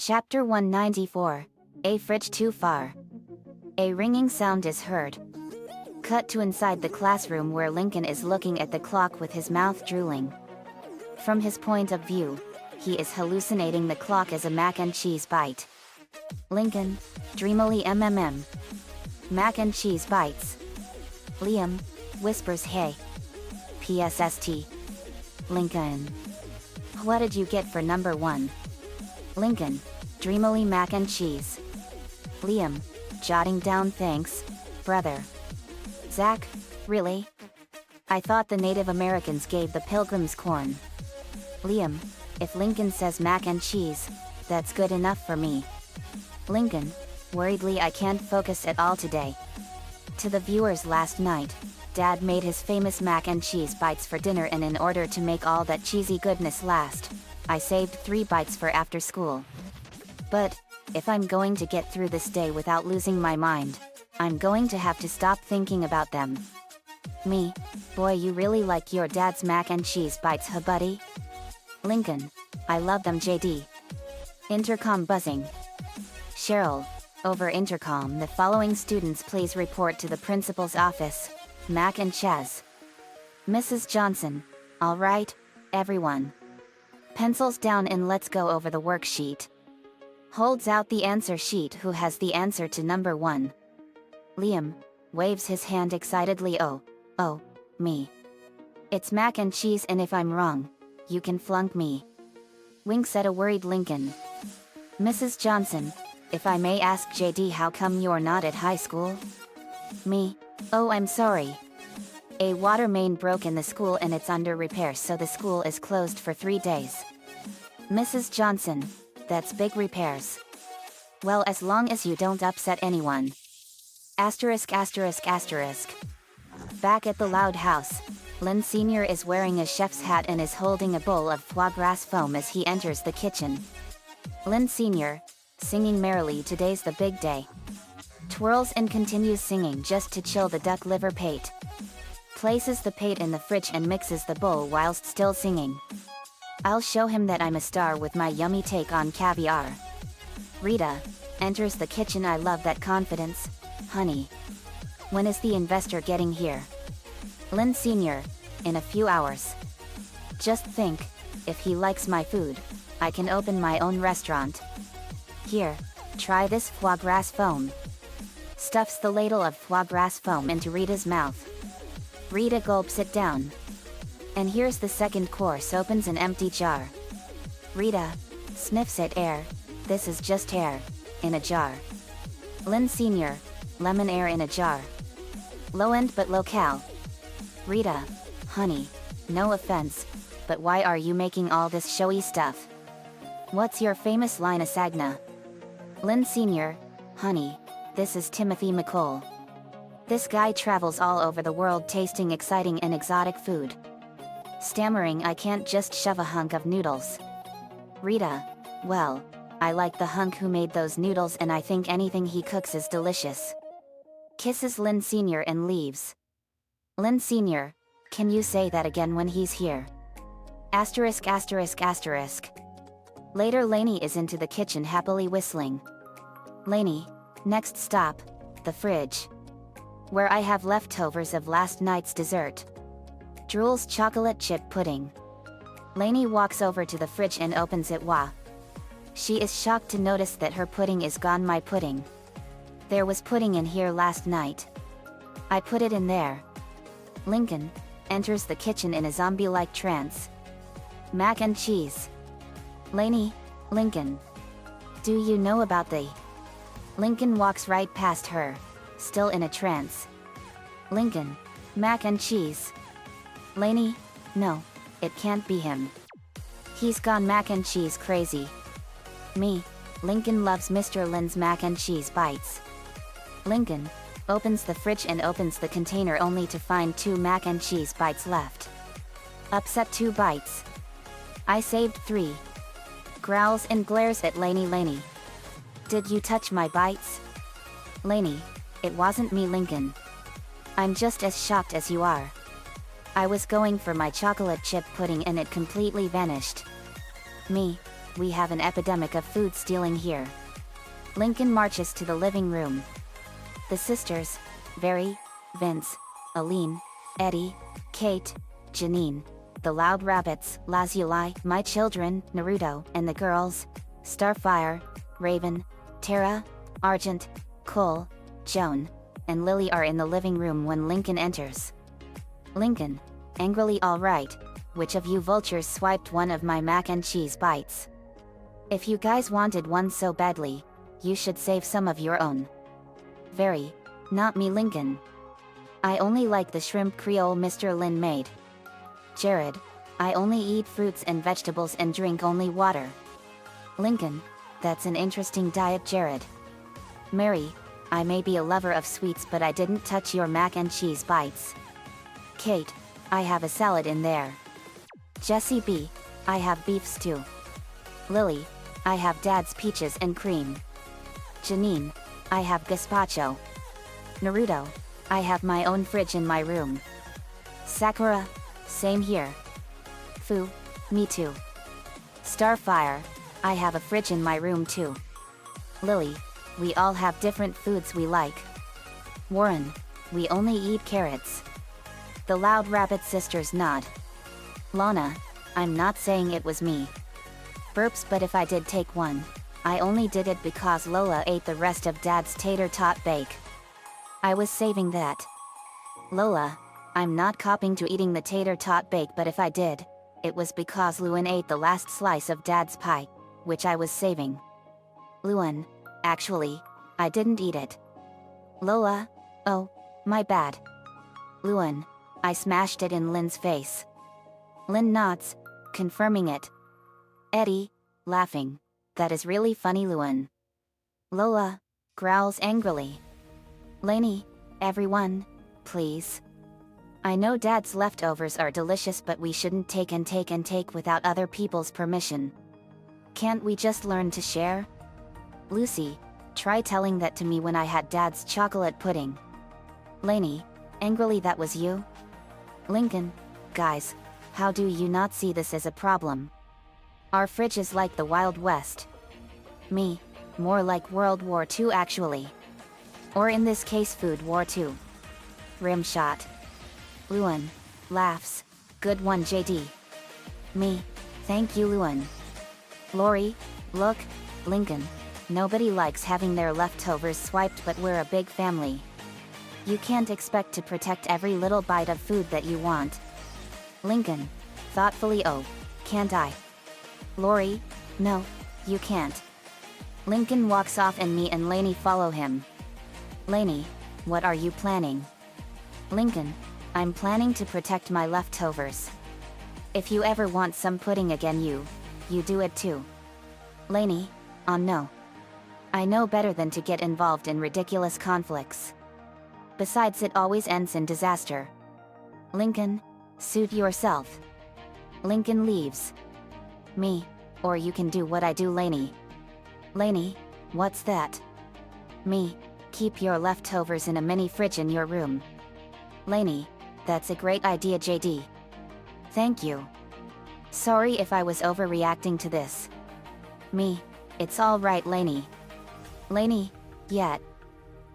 Chapter 194. A fridge too far. A ringing sound is heard. Cut to inside the classroom where Lincoln is looking at the clock with his mouth drooling. From his point of view, he is hallucinating the clock as a mac and cheese bite. Lincoln, dreamily Mac and cheese bites. Liam, whispers hey. PSST. Lincoln. What did you get for number 1? Lincoln, dreamily mac and cheese. Liam, jotting down thanks, brother. Zach, really? I thought the Native Americans gave the Pilgrims corn. Liam, if Lincoln says mac and cheese, that's good enough for me. Lincoln, worriedly I can't focus at all today. To the viewers last night, Dad made his famous mac and cheese bites for dinner, and in order to make all that cheesy goodness last, I saved 3 bites for after school. But, if I'm going to get through this day without losing my mind, I'm going to have to stop thinking about them. Me, boy, you really like your dad's mac and cheese bites, huh buddy? Lincoln, I love them JD. Intercom buzzing. Cheryl, over intercom, the following students please report to the principal's office. Mac and Chaz. Mrs. Johnson, all right, everyone. Pencils down and let's go over the worksheet. Holds out the answer sheet. Who has the answer to number 1? Liam, waves his hand excitedly. Oh, me. It's mac and cheese, and if I'm wrong, you can flunk me. Winks at a worried Lincoln. Mrs. Johnson, if I may ask JD, how come you're not at high school? Me, oh I'm sorry. A water main broke in the school and it's under repair, so the school is closed for 3 days. Mrs. Johnson, that's big repairs. Well, as long as you don't upset anyone. Asterisk asterisk asterisk. Back at the loud house, Lynn Sr. is wearing a chef's hat and is holding a bowl of foie gras foam as he enters the kitchen. Lynn Sr., singing merrily, today's the big day. Twirls and continues singing just to chill the duck liver pate. Places the pate in the fridge and mixes the bowl whilst still singing. I'll show him that I'm a star with my yummy take on caviar. Rita enters the kitchen. I love that confidence, honey. When is the investor getting here? Lynn Sr., in a few hours. Just think, if he likes my food, I can open my own restaurant. Here, try this foie gras foam. Stuffs the ladle of foie gras foam into Rita's mouth. Rita gulps it down. And here's the second course. Opens an empty jar. Rita sniffs at air. This is just air in a jar. Lynn Sr., lemon air in a jar. Low end but low-cal. Rita, honey, no offense, but why are you making all this showy stuff? What's your famous line of Sagna? Lynn Sr., honey, this is Timothy McColl. This guy travels all over the world tasting exciting and exotic food. Stammering, I can't just shove a hunk of noodles. Rita, well, I like the hunk who made those noodles, and I think anything he cooks is delicious. Kisses Lynn Sr. and leaves. Lynn Sr., can you say that again when he's here? Asterisk asterisk asterisk. Later, Lainey is into the kitchen happily whistling. Lainey, next stop, the fridge. Where I have leftovers of last night's dessert. Drools chocolate chip pudding. Lainey walks over to the fridge and opens it. Wah. She is shocked to notice that her pudding is gone. My pudding. There was pudding in here last night. I put it in there. Lincoln enters the kitchen in a zombie-like trance. Mac and cheese. Lainey, Lincoln. Do you know about the... Lincoln walks right past her, still in a trance. Lincoln, mac and cheese. Lainey, no, it can't be him. He's gone mac and cheese crazy. Me, Lincoln loves Mr. Lynn's mac and cheese bites. Lincoln opens the fridge and opens the container only to find 2 mac and cheese bites left. Upset 2 bites. I saved 3. Growls and glares at Lainey. Lainey, did you touch my bites? Lainey, it wasn't me. Lincoln, I'm just as shocked as you are. I was going for my chocolate chip pudding and it completely vanished. Me, we have an epidemic of food stealing here. Lincoln marches to the living room. The sisters, Very, Vince, Aline, Eddie, Kate, Janine, the loud rabbits, Lazuli, my children, Naruto, and the girls, Starfire, Raven, Tara, Argent, Cole, Joan, and Lily are in the living room when Lincoln enters. Lincoln, angrily, all right, which of you vultures swiped one of my mac and cheese bites? If you guys wanted one so badly, you should save some of your own. Very, not me, Lincoln. I only like the shrimp Creole Mr. Lin made. Jared, I only eat fruits and vegetables and drink only water. Lincoln, that's an interesting diet, Jared. Mary, I may be a lover of sweets but I didn't touch your mac and cheese bites. Kate, I have a salad in there. Jessie B, I have beef stew. Lily, I have dad's peaches and cream. Janine, I have gazpacho. Naruto, I have my own fridge in my room. Sakura, same here. Fu, me too. Starfire, I have a fridge in my room too. Lily, we all have different foods we like. Warren, we only eat carrots. The loud rabbit sisters nod. Lana, I'm not saying it was me. Burps, but if I did take one, I only did it because Lola ate the rest of Dad's tater tot bake. I was saving that. Lola, I'm not copping to eating the tater tot bake, but if I did, it was because Luan ate the last slice of Dad's pie, which I was saving. Luan, actually, I didn't eat it. Lola, oh, my bad. Luan, I smashed it in Lynn's face. Lynn nods, confirming it. Eddie, laughing, that is really funny, Luan. Lola, growls angrily. Lainey, everyone, please. I know Dad's leftovers are delicious, but we shouldn't take and take and take without other people's permission. Can't we just learn to share? Lucy, try telling that to me when I had Dad's chocolate pudding. Lainey, angrily, that was you? Lincoln, guys, how do you not see this as a problem? Our fridge is like the Wild West. Me, more like World War II actually. Or in this case Food War II. Rimshot. Luan, laughs, good one JD. Me, thank you Luan. Lori, look, Lincoln, nobody likes having their leftovers swiped, but we're a big family. You can't expect to protect every little bite of food that you want. Lincoln, thoughtfully, oh, can't I? Lori, no, you can't. Lincoln walks off and me and Lainey follow him. Lainey, what are you planning? Lincoln, I'm planning to protect my leftovers. If you ever want some pudding again, you do it too. Lainey, no. I know better than to get involved in ridiculous conflicts. Besides, it always ends in disaster. Lincoln, suit yourself. Lincoln leaves. Me, or you can do what I do, Lainey. Lainey, what's that? Me, keep your leftovers in a mini fridge in your room. Lainey, that's a great idea, JD. Thank you. Sorry if I was overreacting to this. Me, it's all right, Lainey. Lainey, yet.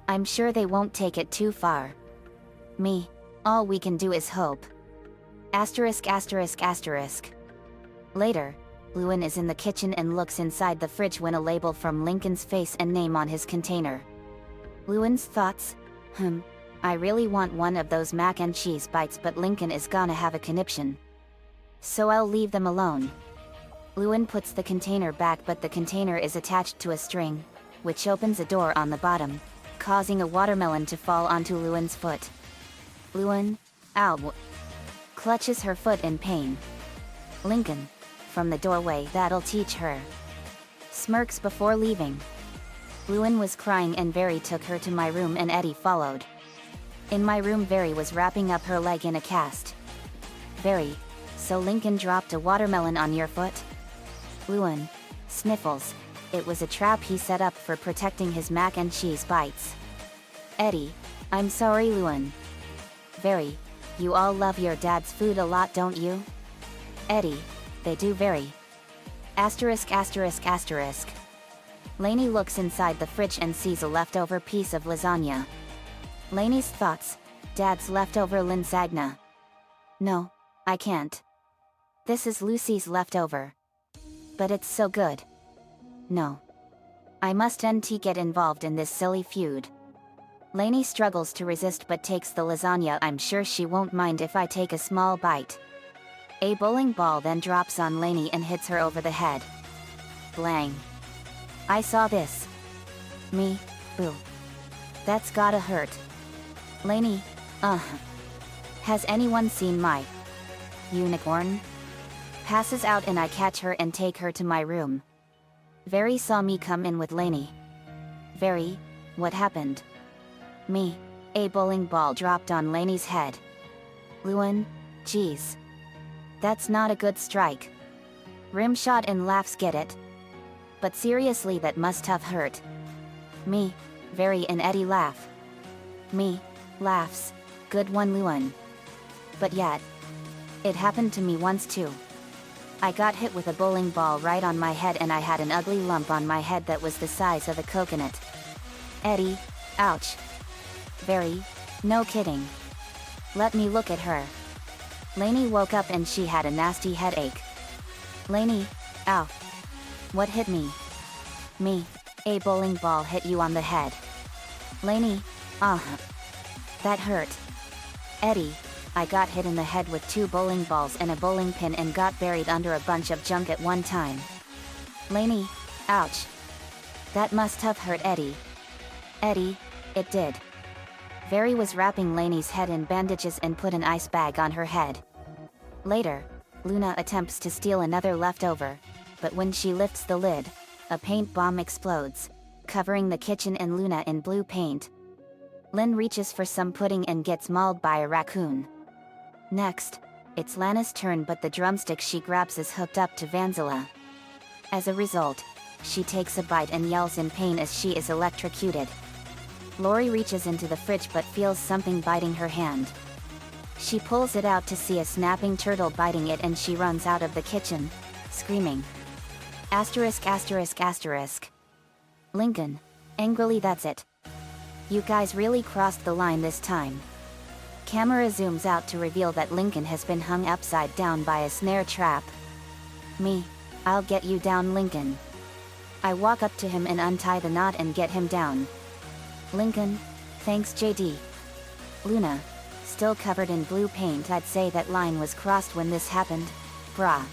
I'm sure they won't take it too far. Me, all we can do is hope. Asterisk asterisk asterisk. Later, Luan is in the kitchen and looks inside the fridge when a label from Lincoln's face and name on his container. Luan's thoughts, I really want one of those mac and cheese bites, but Lincoln is gonna have a conniption. So I'll leave them alone. Luan puts the container back, but the container is attached to a string, which opens a door on the bottom, causing a watermelon to fall onto Luan's foot. Luan, ow, clutches her foot in pain. Lincoln, from the doorway, that'll teach her. Smirks before leaving. Luan was crying and Very took her to my room and Eddie followed. In my room, Very was wrapping up her leg in a cast. Very, so Lincoln dropped a watermelon on your foot? Luan, sniffles, it was a trap he set up for protecting his mac and cheese bites. Eddie, I'm sorry, Luan. Very, you all love your dad's food a lot, don't you? Eddie, they do, Very. Asterisk asterisk asterisk. Lainey looks inside the fridge and sees a leftover piece of lasagna. Lainey's thoughts, Dad's leftover lasagna. No, I can't. This is Lucy's leftover. But it's so good. No. I mustn't get involved in this silly feud. Lainey struggles to resist but takes the lasagna. I'm sure she won't mind if I take a small bite. A bowling ball then drops on Lainey and hits her over the head. Blang. I saw this. Me, boo. That's gotta hurt. Lainey, Has anyone seen my unicorn? Passes out and I catch her and take her to my room. Very saw me come in with Lainey. Very, what happened? Me, a bowling ball dropped on Lainey's head. Luan, geez. That's not a good strike. Rimshot and laughs, get it? But seriously, that must have hurt. Me, very, and Eddie laugh. Me, laughs, good one Luan. But yet, it happened to me once too. I got hit with a bowling ball right on my head and I had an ugly lump on my head that was the size of a coconut. Eddie, ouch. Very, no kidding. Let me look at her. Lainey woke up and she had a nasty headache. Lainey, ow. What hit me? Me, a bowling ball hit you on the head. Lainey, that hurt. Eddie, I got hit in the head with 2 bowling balls and a bowling pin and got buried under a bunch of junk at one time. Lainey, ouch. That must have hurt Eddie. Eddie, it did. Very was wrapping Lainey's head in bandages and put an ice bag on her head. Later, Luna attempts to steal another leftover, but when she lifts the lid, a paint bomb explodes, covering the kitchen and Luna in blue paint. Lynn reaches for some pudding and gets mauled by a raccoon. Next, it's Lana's turn, but the drumstick she grabs is hooked up to Vanzilla. As a result, she takes a bite and yells in pain as she is electrocuted. Lori reaches into the fridge but feels something biting her hand. She pulls it out to see a snapping turtle biting it and she runs out of the kitchen, screaming. Asterisk asterisk asterisk. Lincoln, angrily, that's it. You guys really crossed the line this time. Camera zooms out to reveal that Lincoln has been hung upside down by a snare trap. Me, I'll get you down, Lincoln. I walk up to him and untie the knot and get him down. Lincoln, thanks JD. Luna, still covered in blue paint, I'd say that line was crossed when this happened, brah.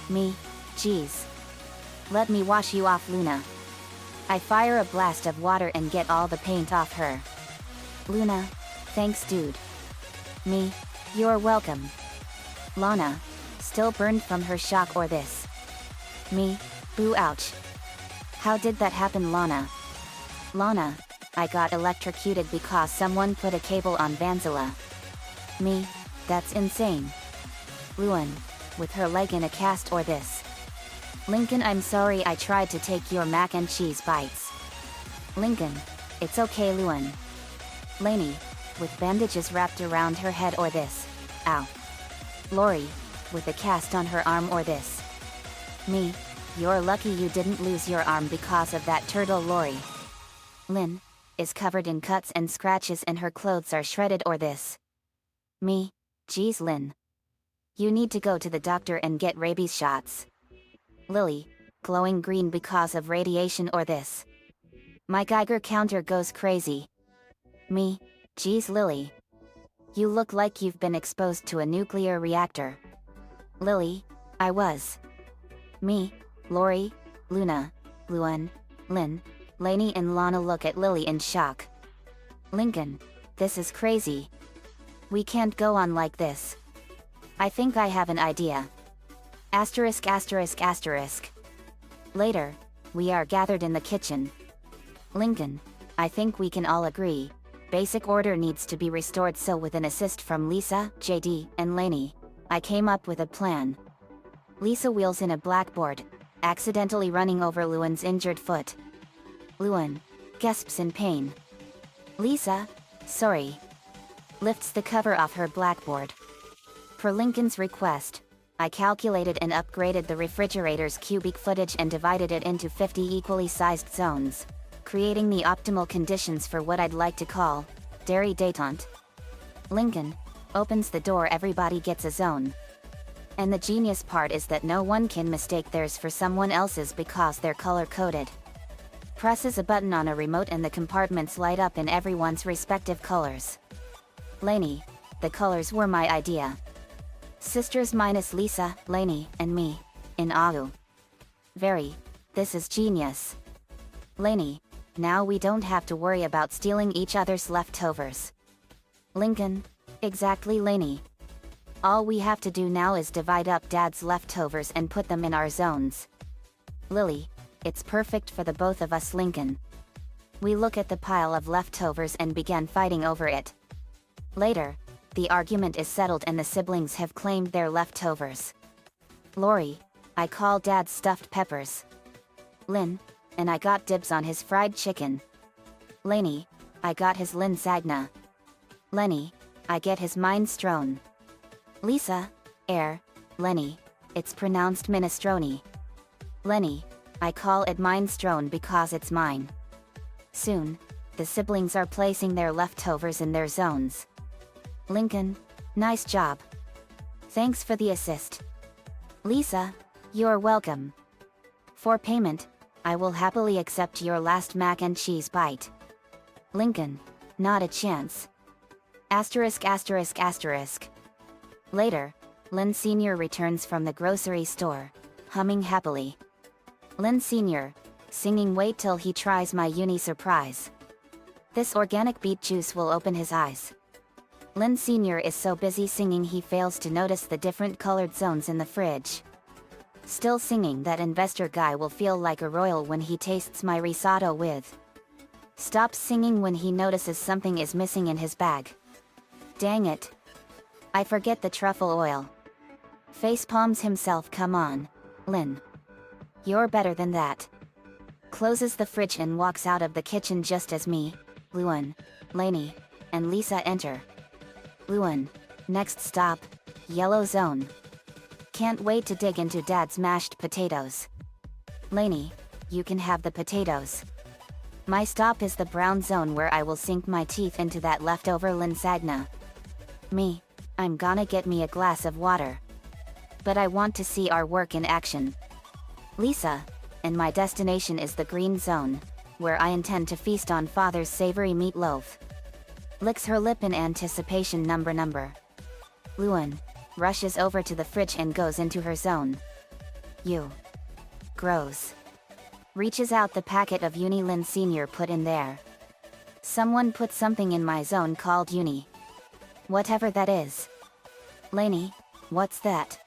Me, geez. Let me wash you off, Luna. I fire a blast of water and get all the paint off her. Luna, thanks dude. Me, you're welcome. Lana, still burned from her shock or this. Me, boo, ouch. How did that happen, Lana? Lana, I got electrocuted because someone put a cable on Vanzilla. Me, that's insane. Luan, with her leg in a cast or this. Lincoln, I'm sorry I tried to take your mac and cheese bites. Lincoln, it's okay, Luan. Lainey, with bandages wrapped around her head or this. Ow. Lori, with a cast on her arm or this. Me, you're lucky you didn't lose your arm because of that turtle. Lori. Lynn, is covered in cuts and scratches and her clothes are shredded or this. Me, geez Lynn. You need to go to the doctor and get rabies shots. Lily, glowing green because of radiation or this. My Geiger counter goes crazy. Me, geez Lily. You look like you've been exposed to a nuclear reactor. Lily, I was. Me, Lori, Luna, Luan, Lynn, Lainey and Lana look at Lily in shock. Lincoln, this is crazy. We can't go on like this. I think I have an idea. Asterisk asterisk asterisk. Later, we are gathered in the kitchen. Lincoln, I think we can all agree, basic order needs to be restored, so with an assist from Lisa, JD, and Lainey, I came up with a plan. Lisa wheels in a blackboard, accidentally running over Luan's injured foot. Luan gasps in pain. Lisa, sorry. Lifts the cover off her blackboard. Per Lincoln's request, I calculated and upgraded the refrigerator's cubic footage and divided it into 50 equally sized zones, creating the optimal conditions for what I'd like to call dairy détente. Lincoln opens the door, everybody gets a zone. And the genius part is that no one can mistake theirs for someone else's because they're color-coded. Presses a button on a remote and the compartments light up in everyone's respective colors. Lainey, the colors were my idea. Sisters minus Lisa, Lainey, and me, in Ahu. Very. This is genius. Lainey, now we don't have to worry about stealing each other's leftovers. Lincoln, exactly Lainey. All we have to do now is divide up Dad's leftovers and put them in our zones. Lily, it's perfect for the both of us. Lincoln. We look at the pile of leftovers and began fighting over it. Later, the argument is settled and the siblings have claimed their leftovers. Lori, I call Dad's stuffed peppers. Lynn, and I got dibs on his fried chicken. Lainey, I got his Linsagna. Lenny, I get his minestrone. Lisa, Lenny, it's pronounced minestrone. Lenny, I call it minestrone because it's mine. Soon, the siblings are placing their leftovers in their zones. Lincoln, nice job. Thanks for the assist. Lisa, you're welcome. For payment, I will happily accept your last mac and cheese bite. Lincoln, not a chance. Asterisk asterisk asterisk. Later, Lynn Sr. returns from the grocery store, humming happily. Lynn Sr., singing wait till he tries my uni surprise. This organic beet juice will open his eyes. Lynn Sr. is so busy singing he fails to notice the different colored zones in the fridge. Still singing, that investor guy will feel like a royal when he tastes my risotto with. Stops singing when he notices something is missing in his bag. Dang it. I forget the truffle oil. Facepalms himself. Come on, Lynn. You're better than that. Closes the fridge and walks out of the kitchen just as me, Luan, Lainey, and Lisa enter. Luan, next stop, yellow zone. Can't wait to dig into Dad's mashed potatoes. Lainey, you can have the potatoes. My stop is the brown zone where I will sink my teeth into that leftover Linsagna. Me, I'm gonna get me a glass of water. But I want to see our work in action. Lisa, and my destination is the green zone, where I intend to feast on Father's savory meatloaf. Licks her lip in anticipation. Number. Luan rushes over to the fridge and goes into her zone. You. Grows. Reaches out the packet of Uni Lynn Sr. put in there. Someone put something in my zone called Uni. Whatever that is. Lainey, what's that?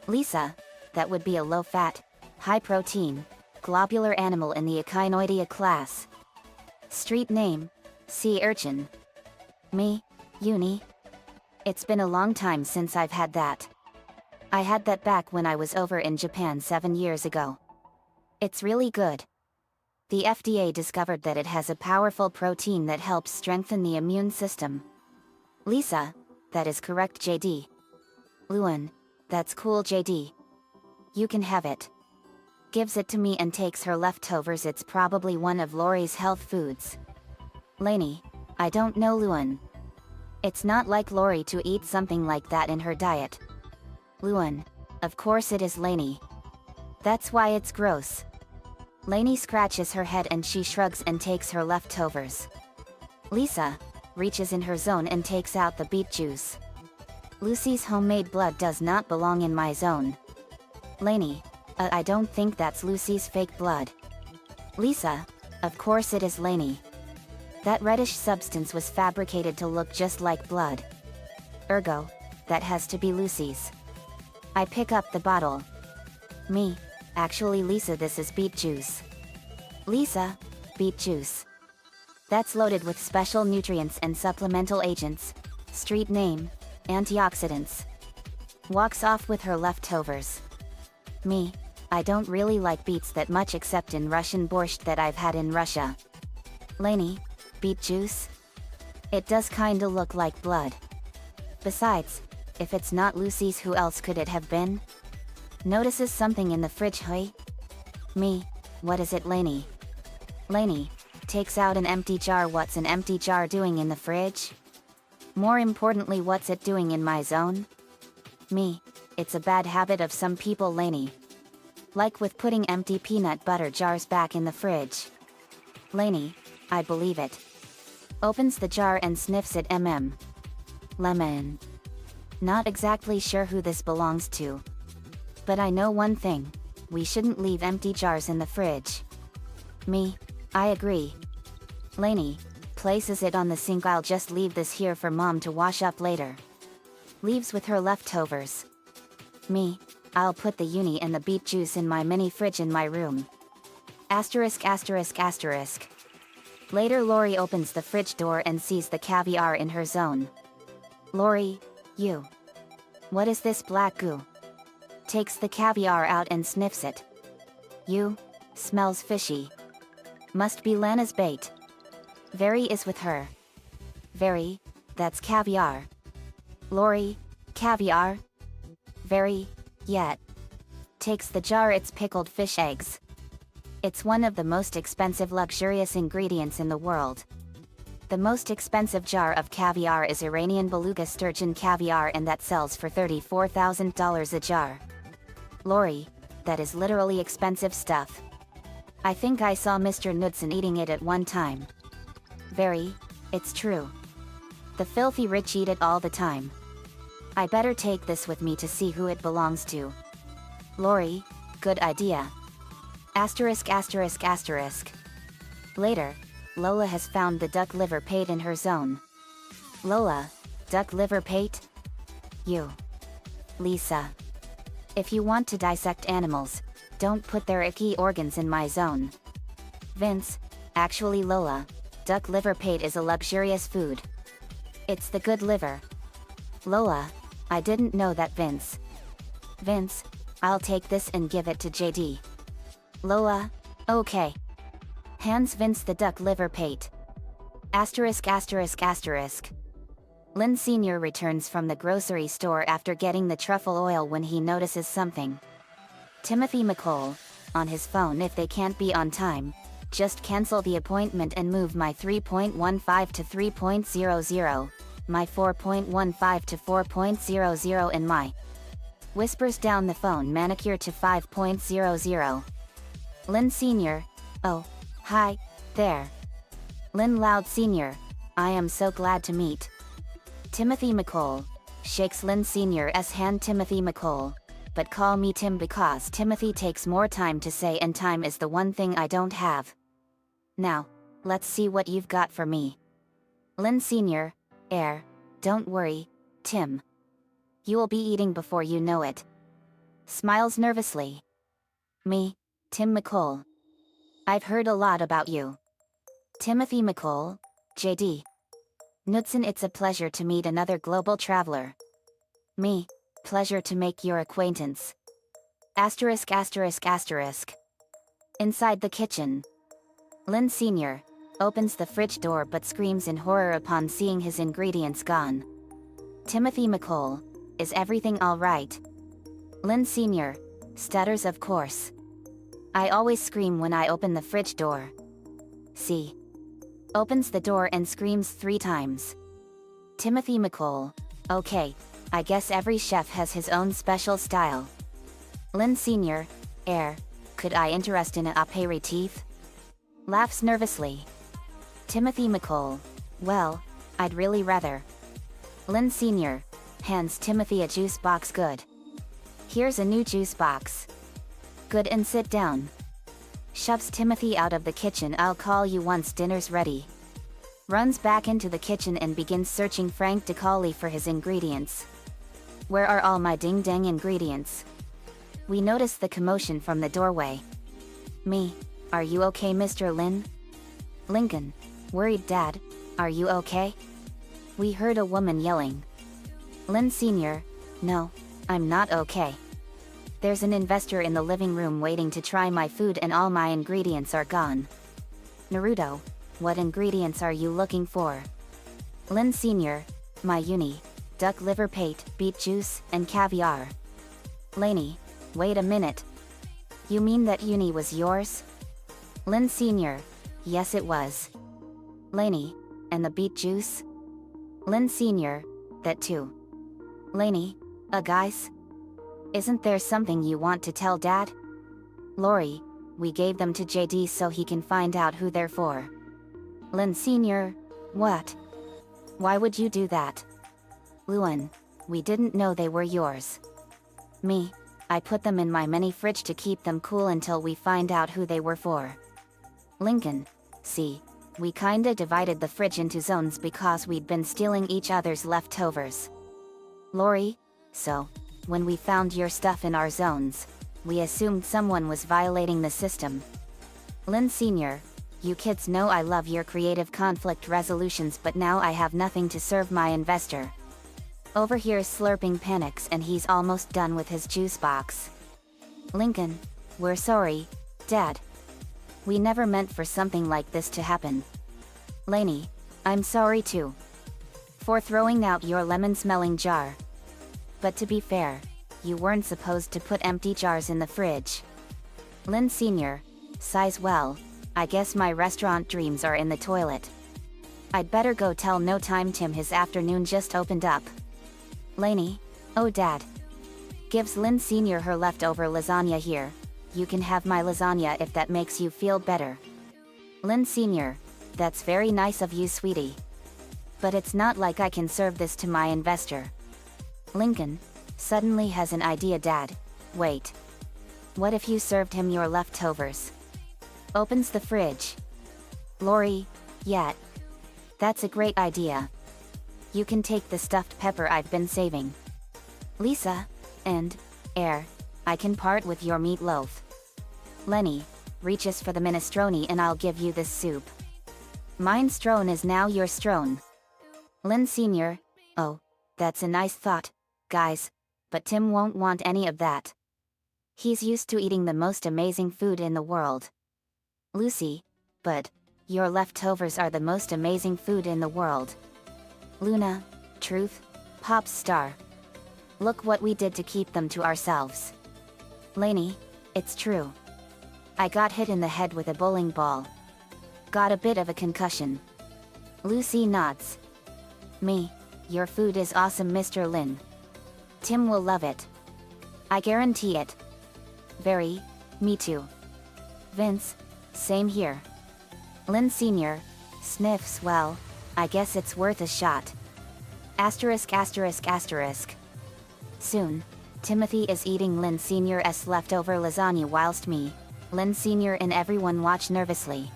Lisa, that would be a low-fat, high-protein, globular animal in the Echinoidea class. Street name, sea urchin. Me, Uni. It's been a long time since I've had that. I had that back when I was over in Japan 7 years ago. It's really good. The FDA discovered that it has a powerful protein that helps strengthen the immune system. Lisa, that is correct. JD. Luan, that's cool. JD. You can have it. Gives it to me and takes her leftovers. It's probably one of Lori's health foods. Lainey, I don't know. Luan. It's not like Lori to eat something like that in her diet. Luan, of course it is. Lainey. That's why it's gross. Lainey scratches her head and she shrugs and takes her leftovers. Lisa reaches in her zone and takes out the beet juice. Lucy's homemade blood does not belong in my zone. Lainey, I don't think that's Lucy's fake blood. Lisa, of course it is. Lainey. That reddish substance was fabricated to look just like blood. Ergo, that has to be Lucy's. I pick up the bottle. Me, actually Lisa, this is beet juice. Lisa, beet juice. That's loaded with special nutrients and supplemental agents. Street name, antioxidants. Walks off with her leftovers. Me, I don't really like beets that much except in Russian borscht that I've had in Russia. Lainey, beet juice? It does kinda look like blood. Besides, If it's not Lucy's, who else could it have been? Notices something in the fridge. Hey? Me. What is it, Lainey? Lainey takes out an empty jar. What's an empty jar doing in the fridge? More importantly, what's it doing in my zone? Me. It's a bad habit of some people, Lainey. Like with putting empty peanut butter jars back in the fridge. Lainey, I believe it. Opens the jar and sniffs it. Lemon. Not exactly sure who this belongs to. But I know one thing. We shouldn't leave empty jars in the fridge. Me. I agree. Lainey places it on the sink. I'll just leave this here for Mom to wash up later. Leaves with her leftovers. Me. I'll put the uni and the beet juice in my mini fridge in my room. Asterisk asterisk asterisk. Later, Lori opens the fridge door and sees the caviar in her zone. Lori, you. What is this black goo? Takes the caviar out and sniffs it. You. Smells fishy. Must be Lana's bait. Very is with her. Very. That's caviar. Lori. Caviar. Very. Yet. Takes the jar. It's pickled fish eggs. It's one of the most expensive luxurious ingredients in the world. The most expensive jar of caviar is Iranian beluga sturgeon caviar, and that sells for $34,000 a jar. Lori, that is literally expensive stuff. I think I saw Mr. Knudsen eating it at one time. Very, it's true. The filthy rich eat it all the time. I better take this with me to see who it belongs to. Lori, good idea. Asterisk asterisk asterisk. Later, Lola has found the duck liver pate in her zone. Lola, duck liver pate? You. Lisa. If you want to dissect animals, don't put their icky organs in my zone. Vince, actually Lola, duck liver pate is a luxurious food. It's the good liver. Lola, I didn't know that. Vince. Vince, I'll take this and give it to JD. Lola, okay. Hands Vince the duck liver pate. Asterisk asterisk asterisk. Lynn Sr. returns from the grocery store after getting the truffle oil when he notices something. Timothy McCall, on his phone. If they can't be on time, just cancel the appointment and move my 3.15 to 3.00, my 4.15 to 4.00, and my whispers down the phone manicure to 5.00. Lynn Sr., oh, hi, there. Lynn Loud Sr., I am so glad to meet. Timothy McCall, shakes Lynn Sr.'s hand. Timothy McCall, but call me Tim because Timothy takes more time to say, and time is the one thing I don't have. Now, let's see what you've got for me. Lynn Sr., don't worry, Tim. You will be eating before you know it. Smiles nervously. Me, Tim McCall. I've heard a lot about you. Timothy McCall, JD. Knudsen, it's a pleasure to meet another global traveler. Me, pleasure to make your acquaintance. Asterisk asterisk asterisk. Inside the kitchen. Lynn Sr. opens the fridge door but screams in horror upon seeing his ingredients gone. Timothy McCall, is everything all right? Lynn Sr. stutters, of course. I always scream when I open the fridge door. See. Opens the door and screams 3 times. Timothy McCall, okay, I guess every chef has his own special style. Lynn Sr., could I interest in an aperitif? Laughs nervously. Timothy McCall, well, I'd really rather. Lynn Sr. hands Timothy a juice box. Good. Here's a new juice box. Good, and sit down. Shoves Timothy out of the kitchen. I'll call you once dinner's ready. Runs back into the kitchen and begins searching frantically for his ingredients. Where are all my ding-dang ingredients? We notice the commotion from the doorway. Me, are you okay, Mr. Lynn? Lincoln, worried Dad, are you okay? We heard a woman yelling. Lynn Sr., no, I'm not okay. There's an investor in the living room waiting to try my food and all my ingredients are gone. Naruto, what ingredients are you looking for? Lynn Sr., my uni. duck liver pate, beet juice, and caviar. Lainey, wait a minute. You mean that uni was yours? Lynn Sr., yes it was. Lainey, and the beet juice? Lynn Sr., that too. Lainey, guys? Isn't there something you want to tell Dad? Lori, we gave them to JD so he can find out who they're for. Lynn Sr., what? Why would you do that? Luan, we didn't know they were yours. Me, I put them in my mini fridge to keep them cool until we find out who they were for. Lincoln, see, we kinda divided the fridge into zones because we'd been stealing each other's leftovers. Lori, so, when we found your stuff in our zones, we assumed someone was violating the system. Lynn Sr., you kids know I love your creative conflict resolutions, but now I have nothing to serve my investor. Over here slurping panics and he's almost done with his juice box. Lincoln, we're sorry, Dad. We never meant for something like this to happen. Lainey, I'm sorry too. For throwing out your lemon-smelling jar. But to be fair, you weren't supposed to put empty jars in the fridge. Lynn Sr., sighs, well, I guess my restaurant dreams are in the toilet. I'd better go tell No Time Tim his afternoon just opened up. Lainey, oh Dad. Gives Lynn Sr. her leftover lasagna here. You can have my lasagna if that makes you feel better. Lynn Sr., that's very nice of you, sweetie. But it's not like I can serve this to my investor. Lincoln, suddenly has an idea. Dad, wait. What if you served him your leftovers? Opens the fridge. Lori, yeah. That's a great idea. You can take the stuffed pepper I've been saving. Lisa, and, Air, I can part with your meatloaf. Lenny, reaches for the minestrone and I'll give you this soup. Minestrone is now your strone. Lynn Sr., oh, that's a nice thought, guys, but Tim won't want any of that. He's used to eating the most amazing food in the world. Lucy, but, your leftovers are the most amazing food in the world. Luna, truth, Pop's star. Look what we did to keep them to ourselves. Lainey, it's true. I got hit in the head with a bowling ball. Got a bit of a concussion. Lucy nods. Me, your food is awesome, Mr. Lin. Tim will love it. I guarantee it. Very, me too. Vince, same here. Lynn Sr., sniffs, well, I guess it's worth a shot. Asterisk asterisk asterisk. Soon, Timothy is eating Lynn Sr.'s leftover lasagna whilst me, Lynn Sr. and everyone watch nervously.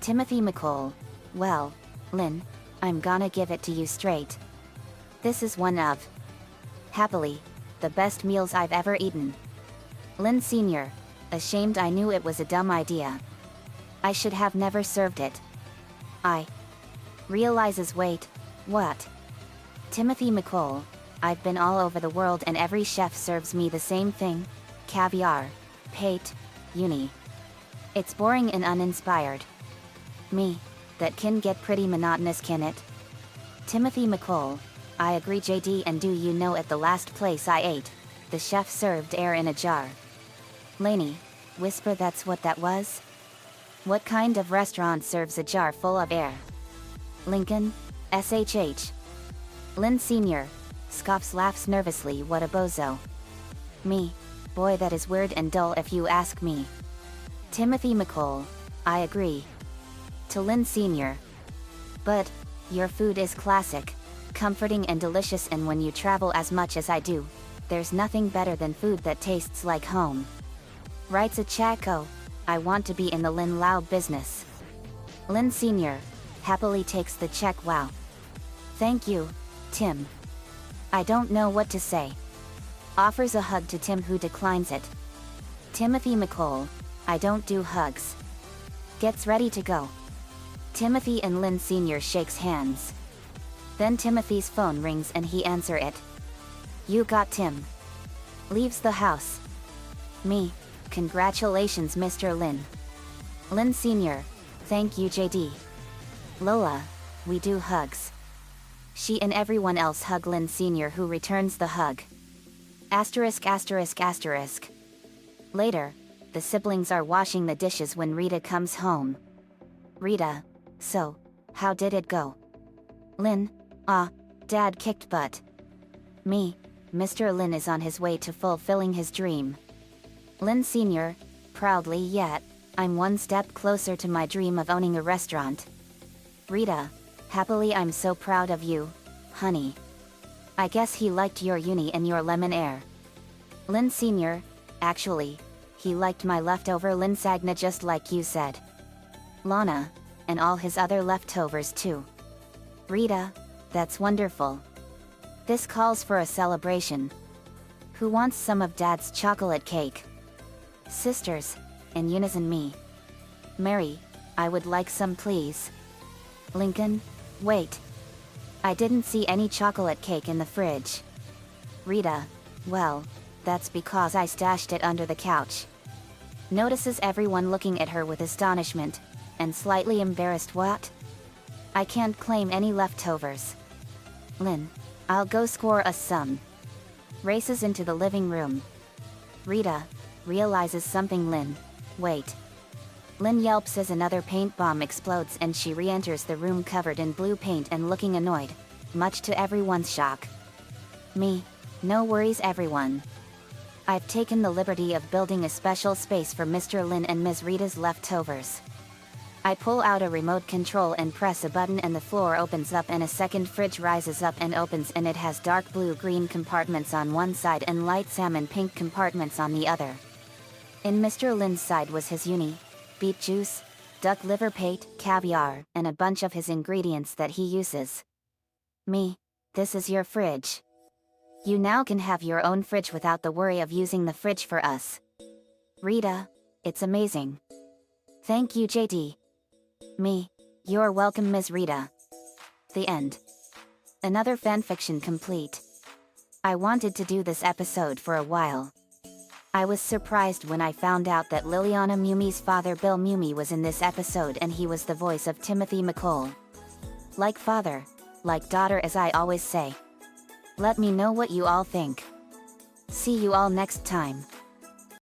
Timothy McCall, well, Lynn, I'm gonna give it to you straight. This is one of, happily, the best meals I've ever eaten. Lynn Sr., ashamed I knew it was a dumb idea. I should have never served it. I realizes, wait, what? Timothy McCall, I've been all over the world and every chef serves me the same thing, caviar, pate, uni. It's boring and uninspired. Me, that can get pretty monotonous, can it? Timothy McCall, I agree, JD, and do you know at the last place I ate, the chef served air in a jar. Lainey, whisper, that's what that was? What kind of restaurant serves a jar full of air? Lincoln, SHH. Lynn Sr., scoffs, laughs nervously, what a bozo. Me, boy, that is weird and dull if you ask me. Timothy McCall, I agree. To Lynn Sr., but, your food is classic, comforting and delicious, and when you travel as much as I do, there's nothing better than food that tastes like home. Writes a Chaco, I want to be in the Lynn Lau business. Lynn Sr., happily takes the check, wow. Thank you, Tim. I don't know what to say. Offers a hug to Tim, who declines it. Timothy McCall, I don't do hugs. Gets ready to go. Timothy and Lynn Sr. shakes hands. Then Timothy's phone rings and he answers it. You got Tim. Leaves the house. Me, congratulations, Mr. Lynn. Lynn Sr., thank you, JD. Lola, we do hugs. She and everyone else hug Lin Sr., who returns the hug. Asterisk asterisk asterisk. Later, the siblings are washing the dishes when Rita comes home. Rita: so, how did it go? Lin: Dad kicked butt. Me: Mr. Lin is on his way to fulfilling his dream. Lin Sr. proudly: yet, I'm one step closer to my dream of owning a restaurant. Rita: happily, I'm so proud of you, honey. I guess he liked your uni and your lemon air. Lin Sr. actually, he liked my leftover linsagna just like you said. Lana: and all his other leftovers too. Rita: that's wonderful. This calls for a celebration. Who wants some of Dad's chocolate cake? Sisters, in unison: me. Mary: I would like some please. Lincoln: wait. I didn't see any chocolate cake in the fridge. Rita: well, that's because I stashed it under the couch. Notices everyone looking at her with astonishment, and slightly embarrassed. What? I can't claim any leftovers. Lin: I'll go score us some. Races into the living room. Rita realizes something. Lin: wait. Lin yelps as another paint bomb explodes and she re-enters the room covered in blue paint and looking annoyed, much to everyone's shock. Me: no worries everyone. I've taken the liberty of building a special space for Mr. Lin and Ms. Rita's leftovers. I pull out a remote control and press a button and the floor opens up and a second fridge rises up and opens, and it has dark blue-green compartments on one side and light salmon-pink compartments on the other. In Mr. Lin's side was his uni, beet juice, duck liver pate, caviar, and a bunch of his ingredients that he uses. Me: this is your fridge. You now can have your own fridge without the worry of using the fridge for us. Rita: it's amazing. Thank you, JD. Me: you're welcome, Ms. Rita. The end. Another fanfiction complete. I wanted to do this episode for a while. I was surprised when I found out that Liliana Mumi's father Bill Mumi was in this episode, and he was the voice of Timothy McCole. Like father, like daughter, as I always say. Let me know what you all think. See you all next time.